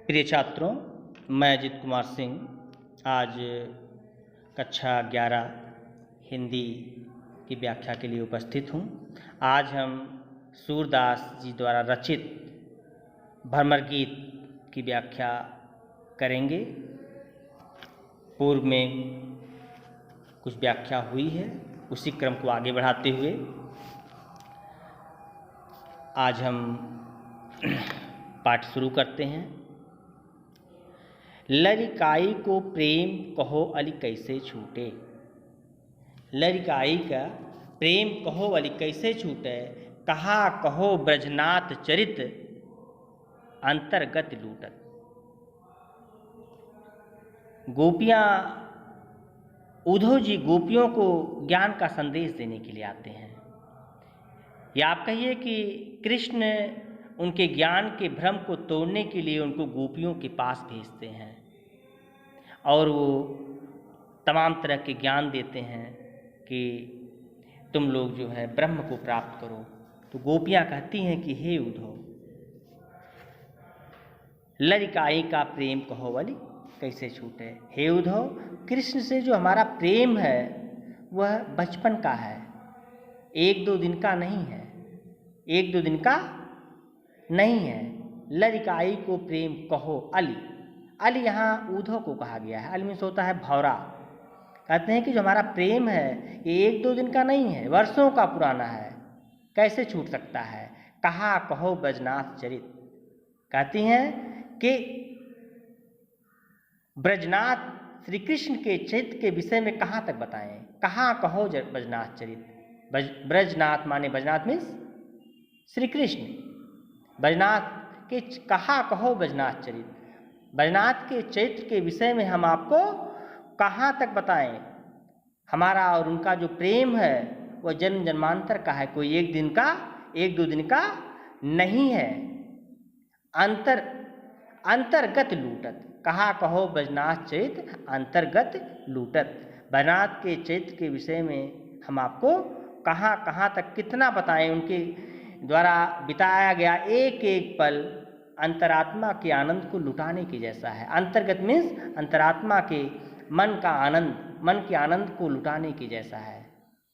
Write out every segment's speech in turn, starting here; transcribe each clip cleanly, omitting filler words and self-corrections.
प्रिय छात्रों, मैं अजित कुमार सिंह आज कक्षा 11 हिंदी की व्याख्या के लिए उपस्थित हूँ। आज हम सूरदास जी द्वारा रचित भ्रमर गीत की व्याख्या करेंगे। पूर्व में कुछ व्याख्या हुई है, उसी क्रम को आगे बढ़ाते हुए आज हम पाठ शुरू करते हैं। लरिकाई को प्रेम कहो अली कैसे छूटे। लरिकाई का प्रेम कहो अली कैसे छूटे, कहा कहो ब्रजनाथ चरित अंतर्गत लूटत। गोपियाँ उद्धव जी गोपियों को ज्ञान का संदेश देने के लिए आते हैं, या आप कहिए कि कृष्ण उनके ज्ञान के भ्रम को तोड़ने के लिए उनको गोपियों के पास भेजते हैं और वो तमाम तरह के ज्ञान देते हैं कि तुम लोग जो है ब्रह्म को प्राप्त करो। तो गोपियाँ कहती हैं कि हे उद्धव, लरिकाई का प्रेम कहो वाली कैसे छूटे। हे उद्धव, कृष्ण से जो हमारा प्रेम है वह बचपन का है, एक दो दिन का नहीं है, एक दो दिन का नहीं है। लरिकाई को प्रेम कहो अली, अली यहाँ उद्धव को कहा गया है। अली मीन्स होता है भौरा। कहते हैं कि जो हमारा प्रेम है ये एक दो दिन का नहीं है, वर्षों का पुराना है, कैसे छूट सकता है। कहा कहो ब्रजनाथ चरित, कहती हैं कि ब्रजनाथ श्री कृष्ण के चरित्र के विषय में कहाँ तक बताएं। कहाँ कहो ब्रजनाथ चरित। ब्रजनाथ माने ब्रजनाथ मीन्स श्री कृष्ण। ब्रजनाथ के कहा कहो ब्रजनाथ चरित, ब्रजनाथ के चरित्र के विषय में हम आपको कहाँ तक बताएं। हमारा और उनका जो प्रेम है वह जन्म जन्मांतर का है, कोई एक दिन का एक दो दिन का नहीं है। अंतर्गत लूटत, कहा कहो ब्रजनाथ चरित्र अंतर्गत लूटत। ब्रजनाथ के चरित्र के विषय में हम आपको कहाँ कहाँ तक कितना बताएं। उनके द्वारा बिताया गया एक एक पल अंतरात्मा के आनंद को लुटाने के जैसा है। अंतर्गत मीन्स अंतरात्मा के मन का आनंद, मन के आनंद को लुटाने के जैसा है।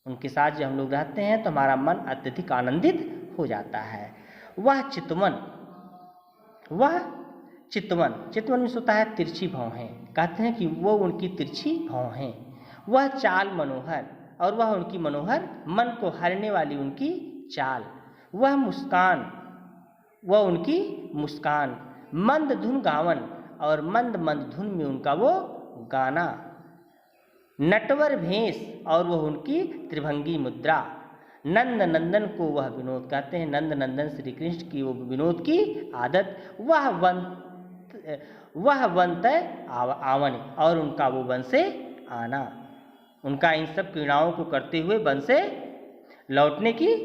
उनके साथ जब हम लोग रहते हैं तो हमारा मन अत्यधिक आनंदित हो जाता है। वह चितवन, वह चितवन, चितवन मीन्स होता है तिरछी भौहें। कहते हैं कि वो उनकी तिरछी भौहें। वह चाल मनोहर, और वह उनकी मनोहर मन को हरने वाली उनकी चाल। वह मुस्कान, वह उनकी मुस्कान। मंद धुन गावन, और मंद मंद धुन में उनका वो गाना। नटवर भेष, और वह उनकी त्रिभंगी मुद्रा। नंद नंदन को वह विनोद, कहते हैं नंद नंदन श्री कृष्ण की वो विनोद की आदत। वह वंत आवन, और उनका वो वन से आना। उनका इन सब क्रीड़ाओं को करते हुए वन से लौटने की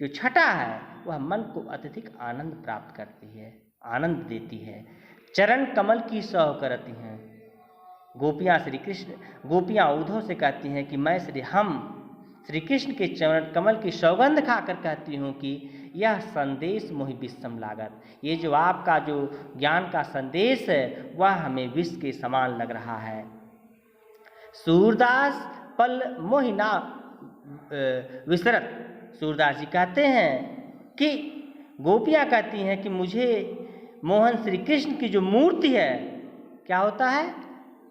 जो छटा है वह मन को अत्यधिक आनंद प्राप्त करती है, आनंद देती है। चरण कमल की सौह करती हैं गोपियाँ श्री कृष्ण। गोपियाँ उद्धव से कहती हैं कि मैं श्री कृष्ण के चरण कमल की सौगंध खाकर कहती हूँ कि यह संदेश मोहि विषम लागत। ये जो आपका जो ज्ञान का संदेश है वह हमें विष के समान लग रहा है। सूरदास पल मोहि ना विसरत। सूरदास जी कहते हैं कि गोपियाँ कहती हैं कि मुझे मोहन श्री कृष्ण की जो मूर्ति है, क्या होता है,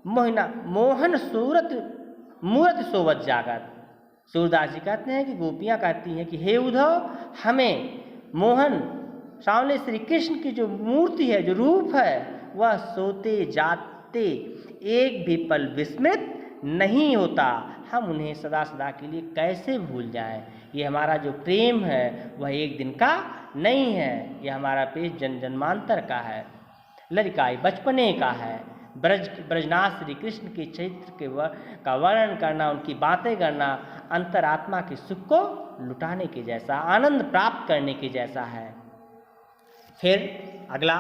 मोहन सूरत मूरत सोवत जागत। सूरदास जी कहते हैं कि गोपियाँ कहती हैं कि हे उद्धव, हमें मोहन सामने श्री कृष्ण की जो मूर्ति है, जो रूप है, वह सोते जाते एक भी पल विस्मृत नहीं होता। हम उन्हें सदा सदा के लिए कैसे भूल जाएं। ये हमारा जो प्रेम है वह एक दिन का नहीं है, यह हमारा प्रेम जन जन्मांतर का है, लरिकाई बचपने का है। ब्रजनाथ श्री कृष्ण के चरित्र का वर्णन करना, उनकी बातें करना अंतरात्मा के सुख को लुटाने के जैसा, आनंद प्राप्त करने के जैसा है। फिर अगला,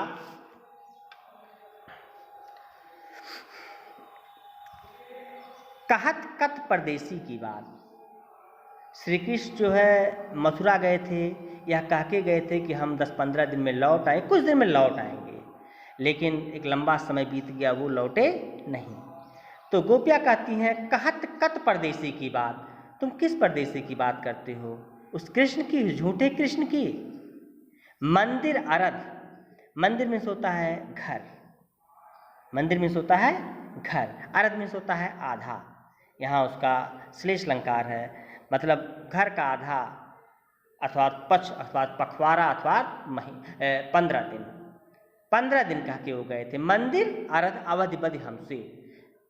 कहत कत परदेसी की बात। श्री कृष्ण जो है मथुरा गए थे, यह कह के गए थे कि हम 10-15 दिन में लौट आए, कुछ दिन में लौट आएंगे। लेकिन एक लंबा समय बीत गया, वो लौटे नहीं। तो गोपियाँ कहती हैं कहत कत परदेसी की बात, तुम किस परदेसी की बात करते हो? उस कृष्ण की, झूठे कृष्ण की। मंदिर अरध, मंदिर में सोता है घर, मंदिर में सोता है घर, अरध में सोता है आधा। यहाँ उसका श्लेष अलंकार है, मतलब घर का आधा अर्थात पक्ष अर्थात पखवाड़ा अर्थात 15 दिन, 15 दिन कह के वो गए थे। मंदिर अरध अवधि बध हमसे,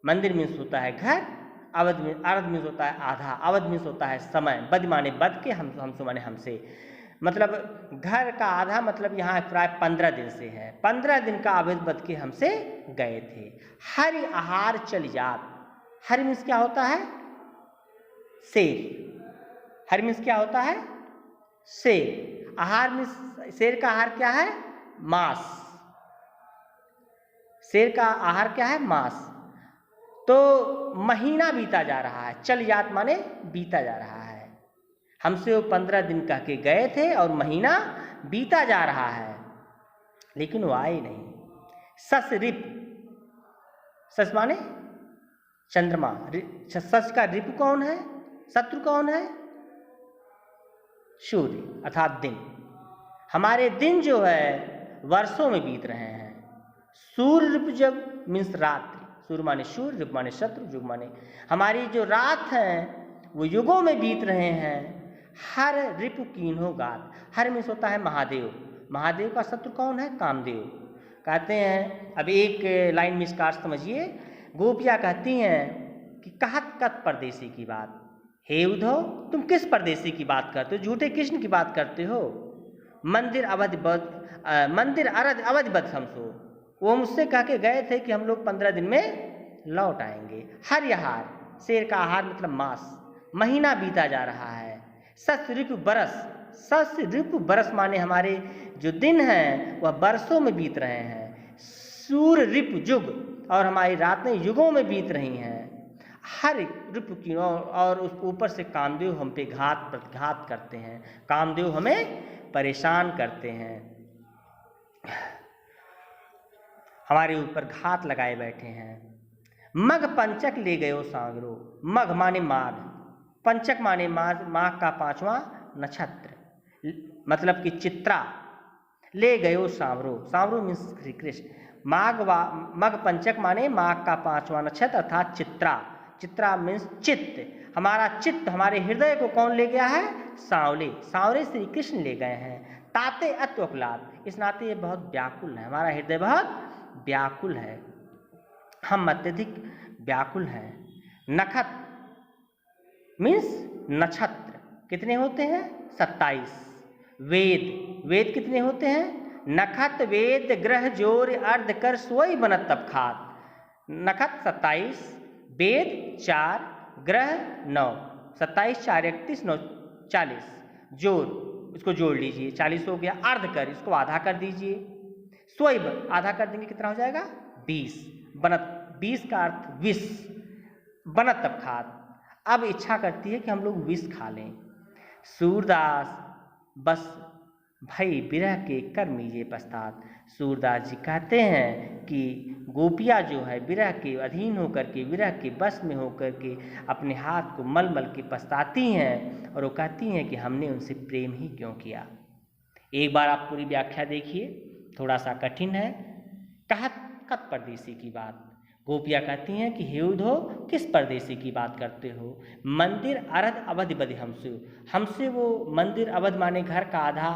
मंदिर में सोता है घर, अवध में, अरध में सोता है आधा, अवध में सोता है समय, बद माने बद के, हमसे माने हमसे, मतलब घर का आधा, मतलब यहाँ प्राय 15 दिन से है। 15 दिन का अवध बद के हमसे गए थे। हरि आहार चल जात, हरि मीन्स क्या होता है? शेर। हरि मीन्स क्या होता है? शेर। आहार मीन्स, शेर का आहार क्या है? मांस। शेर का आहार क्या है? मांस। तो महीना बीता जा रहा है, चल जात माने बीता जा रहा है। हमसे वो 15 दिन कह के गए थे और महीना बीता जा रहा है, लेकिन वो आए नहीं। सस रिप, सस माने चंद्रमा, सस का रिप कौन है? शत्रु कौन है? सूर्य अर्थात दिन। हमारे दिन जो है वर्षों में बीत रहे हैं। सूर्य रिप जब मीन्स रात्रि, सूर्य माने सूर्य, रिप माने शत्रु, युग माने हमारी जो रात है वो युगों में बीत रहे हैं। हर रिपु कीन्हो गात, हर में होता है महादेव, महादेव का शत्रु कौन है? कामदेव। कहते हैं, अब एक लाइन में इसका अर्थ समझिए। गोपियाँ कहती हैं कि कहत कत परदेसी की बात, हे उद्धव तुम किस परदेसी की बात करते हो? झूठे कृष्ण की बात करते हो। मंदिर अवधि बद, मंदिर अरध अवधि बद हमसो, वो मुझसे कह के गए थे कि हम लोग 15 दिन में लौट आएंगे। हर आहार, शेर का आहार मतलब मांस, महीना बीता जा रहा है। सस ऋतु बरस, सस ऋतु बरस माने हमारे जो दिन हैं वह बरसों में बीत रहे हैं। सूर्य रिपु युग, और हमारी रातें युगों में बीत रही हैं। हर रिपु की, और उस ऊपर से कामदेव हम पे घात प्रतिघात करते हैं, कामदेव हमें परेशान करते हैं, हमारे ऊपर घात लगाए बैठे हैं। मघ पंचक ले गयो सांगरो, मघ माने माघ, पंचक माने माघ का 5वां नक्षत्र, मतलब कि चित्रा। ले गयो सांवरो, सांवरो मीन्स श्री कृष्ण। मघ पंचक माने माघ का 5वां नक्षत्र अर्थात चित्रा, चित्रा मीन्स चित्त। हमारा चित्त, हमारे हृदय को कौन ले गया है? सांवले, सांवरे श्री कृष्ण ले गए हैं। ताते अत्वकलाद, इस नाते ये बहुत व्याकुल है, हमारा हृदय बहुत व्याकुल है, हम अत्यधिक व्याकुल हैं। नखत मीन्स नक्षत्र कितने होते हैं? 27। वेद, वेद कितने होते हैं? नखत वेद ग्रह जोर अर्ध कर सोई बनत तब खात। नखत 27, वेद 4, ग्रह 9, 27 4 31 9 40, जोर इसको जोड़ लीजिए, 40 हो गया। अर्ध कर, इसको आधा कर दीजिए, सोई आधा कर देंगे कितना हो जाएगा? 20। बनत, 20 का अर्थ विष, बनत तब खात। अब इच्छा करती है कि हम लोग विष खा लें। सूरदास बस भई विरह के कर मीजे पश्चात, सूरदास जी कहते हैं कि गोपियाँ जो है विरह के अधीन होकर के, विरह के बस में होकर के अपने हाथ को मल मल के पछताती हैं, और वो कहती हैं कि हमने उनसे प्रेम ही क्यों किया। एक बार आप पूरी व्याख्या देखिए, थोड़ा सा कठिन है। कहत कत परदेसी की बात, गोपियाँ कहती हैं कि हे उद्धव किस परदेसी की बात करते हो? मंदिर अरध अवधि बधि हमसे, हमसे वो मंदिर अवध माने घर का आधा,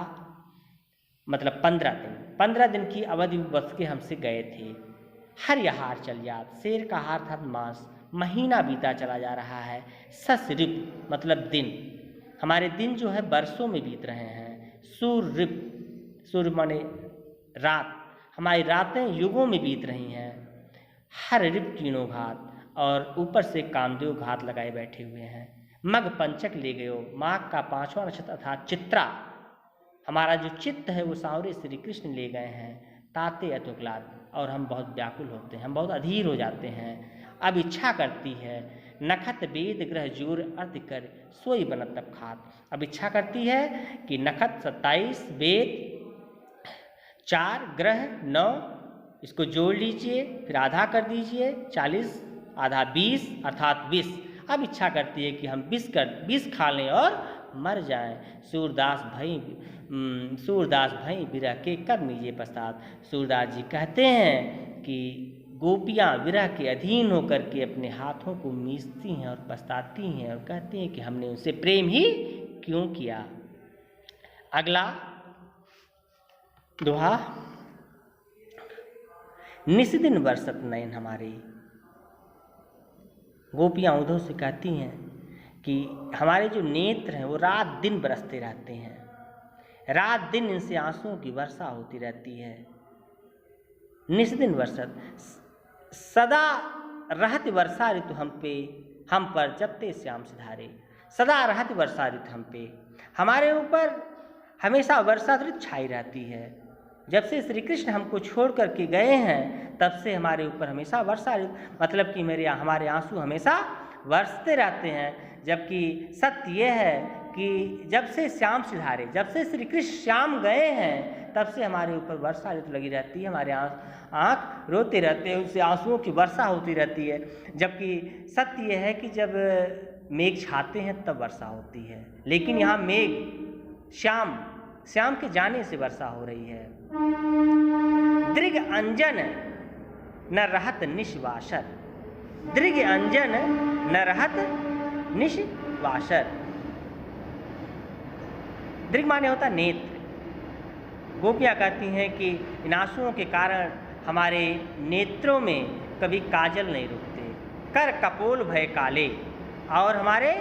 मतलब 15 दिन, 15 दिन की अवधि बस के हमसे गए थे। हर आहार चल जात, शेर का आहार था मांस, महीना बीता चला जा रहा है। सस रिप मतलब दिन, हमारे दिन जो है वर्षों में बीत रहे हैं। सूर्य रिप, सूर्य माने रात, हमारी रातें युगों में बीत रही हैं। हर रिप कीनो घात, और ऊपर से कामदेव घात लगाए बैठे हुए हैं। मघ पंचक ले गयो, माघ का 5वां नक्षत्र अर्थात चित्रा, हमारा जो चित्त है वो सांवरे श्री कृष्ण ले गए हैं। ताते अतुकलाद, और हम बहुत व्याकुल होते हैं, हम बहुत अधीर हो जाते हैं। अब इच्छा करती है नखत वेद ग्रह जोर अर्थ कर सोई बनत तब खात। अब इच्छा करती है कि नखत 27, वेद 4, ग्रह 9, इसको जोड़ लीजिए, फिर आधा कर दीजिए, 40 आधा 20 अर्थात 20। अब इच्छा करती है कि हम 20 खा लें और मर जाएं। सूरदास भई विरह के कर मीजे पश्चात। सूरदास जी कहते हैं कि गोपियाँ विरह के अधीन होकर के अपने हाथों को मीचती हैं और पछताती हैं और कहती हैं कि हमने उनसे प्रेम ही क्यों किया। अगला दोहा, निस्दिन बरसत नयन हमारे। गोपियाँ उद्धव से कहती हैं कि हमारे जो नेत्र हैं वो रात दिन बरसते रहते हैं, रात दिन इनसे आंसुओं की वर्षा होती रहती है। निस्दिन बरसत, सदा रहत वर्षा ऋतु हम पर जपते श्याम सिधारे। सदा रहत वर्षा ऋतु हम पे, हमारे ऊपर हमेशा वर्षा ऋतु छाई रहती है। जब से श्री कृष्ण हमको छोड़ करके गए हैं तब से हमारे ऊपर हमेशा वर्षा ऋतु, मतलब कि हमारे आंसू हमेशा बरसते रहते हैं। जबकि सत्य यह है कि जब से श्याम सिधारे, जब से श्री कृष्ण श्याम गए हैं तब से हमारे ऊपर वर्षा ऋतु लगी रहती है। हमारे आँख रोते रहते हैं, उससे आंसुओं की वर्षा होती रहती है। जबकि सत्य यह है कि जब मेघ छाते हैं तब वर्षा होती है, लेकिन यहाँ मेघ श्याम के जाने से वर्षा हो रही है। दृग अंजन न रहत निशवासर। दृग अंजन न रहत निशवासर। दृग माने होता नेत्र। गोपियाँ कहती हैं कि इन आंसुओं के कारण हमारे नेत्रों में कभी काजल नहीं रुकते। कर कपोल भय काले, और हमारे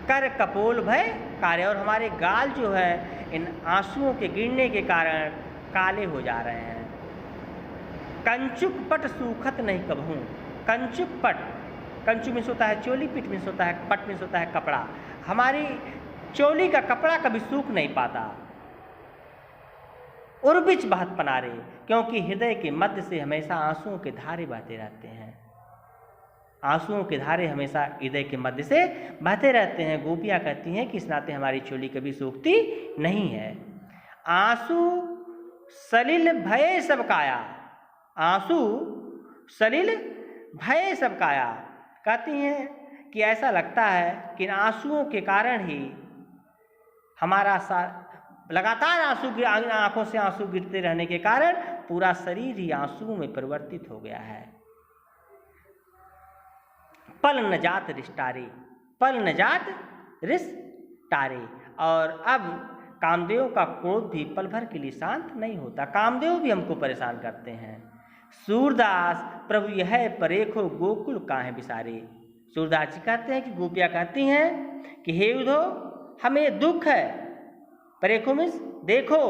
कर कपोल भय काले, और हमारे गाल जो है इन आंसुओं के गिरने के कारण काले हो जा रहे हैं। कंचुक पट सूखत नहीं कबहूँ। कंचुक पट, कंचु में होता है चोली, पिट में होता है, पट में होता है कपड़ा। हमारी चोली का कपड़ा कभी सूख नहीं पाता। उर्बिच बहत पनारे, क्योंकि हृदय के मध्य से हमेशा आंसुओं के धारे बहते रहते हैं। आंसुओं के धारे हमेशा हृदय के मध्य से बहते रहते हैं। गोपियाँ कहती हैं कि इस नाते हमारी चोली कभी सूखती नहीं है। आंसू सलिल भय सब काया। आंसू सलिल भय सब काया, कहती हैं कि ऐसा लगता है कि इन आंसुओं के कारण ही हमारा लगातार आंखों से आंसू गिरते रहने के कारण पूरा शरीर ही आंसुओं में परिवर्तित हो गया है। पल न जात रिश्तारे, पल न जात रिश्तारे। और अब कामदेव का क्रोध भी पल भर के लिए शांत नहीं होता। कामदेव भी हमको परेशान करते हैं। सूरदास प्रभु यह परेखो गोकुल काहे बिसारे। सूरदास जी कहते हैं कि गोपियाँ कहती हैं कि हे उद्धव हमें दुख है। परेखो मीन्स देखो,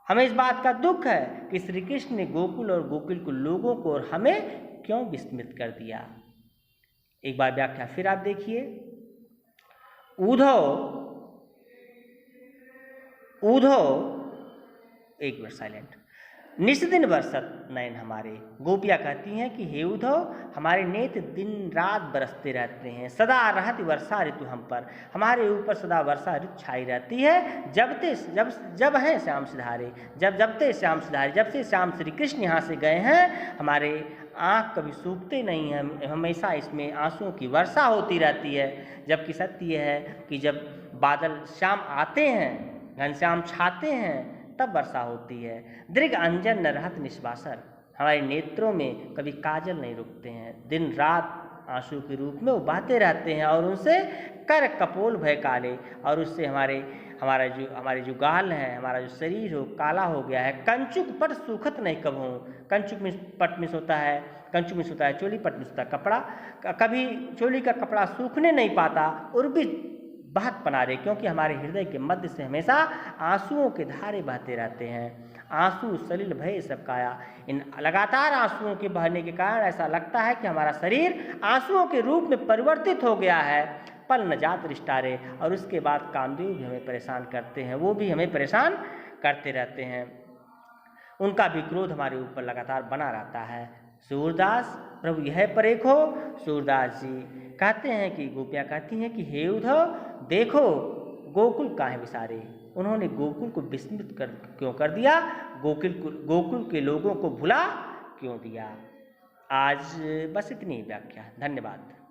हमें इस बात का दुख है कि श्री कृष्ण ने गोकुल और गोकुल के लोगों को और हमें क्यों विस्मित कर दिया। एक बार व्याख्या फिर आप देखिए। उद्धव एक बार साइलेंट। निस्दिन बरसत नयन हमारे। गोपियाँ कहती हैं कि हे उद्धव हमारे नेत्र दिन रात बरसते रहते हैं। सदा रहती वर्षा ऋतु हम पर, हमारे ऊपर सदा वर्षा ऋतु छाई रहती है। जब हैं श्याम सिधारे, जबते श्याम सिधारे, जब से श्याम श्री कृष्ण यहाँ से गए हैं हमारे आँख कभी सूखते नहीं हैं, हमेशा इसमें आंसुओं की वर्षा होती रहती है। जबकि सत्य यह है कि जब बादल श्याम आते हैं, घनश्याम छाते हैं, तब वर्षा होती है। दृग अंजन न रहत निश्वासर, हमारे नेत्रों में कभी काजल नहीं रुकते हैं। दिन रात आंसू के रूप में वो बहते रहते हैं और उनसे कर कपोल भय काले, और उससे हमारे जो गाल हैं, हमारा जो शरीर हो काला हो गया है। कंचुक पट सूखत नहीं कबहूँ। कंचुक में पट में होता है, कंचुक में होता है चोली, पट में होता है कपड़ा। कभी चोली का कपड़ा सूखने नहीं पाता। उर्बित बहत पनारे, क्योंकि हमारे हृदय के मध्य से हमेशा आंसुओं के धारे बहते रहते हैं। आंसू सलिल भय सब काया, इन लगातार आंसुओं के बहने के कारण ऐसा लगता है कि हमारा शरीर आंसुओं के रूप में परिवर्तित हो गया है। पल न जात रिश्तारे, और उसके बाद कामदेव भी हमें परेशान करते हैं, वो भी हमें परेशान करते रहते हैं। उनका भी क्रोध हमारे ऊपर लगातार बना रहता है। सूरदास प्रभु यह परेखो। सूरदास जी कहते हैं कि गोपियाँ कहती हैं कि हे उद्धव देखो, गोकुल काहे विसारे, उन्होंने गोकुल को विस्मृत क्यों कर दिया, गोकुल के लोगों को भुला क्यों दिया। आज बस इतनी व्याख्या। धन्यवाद।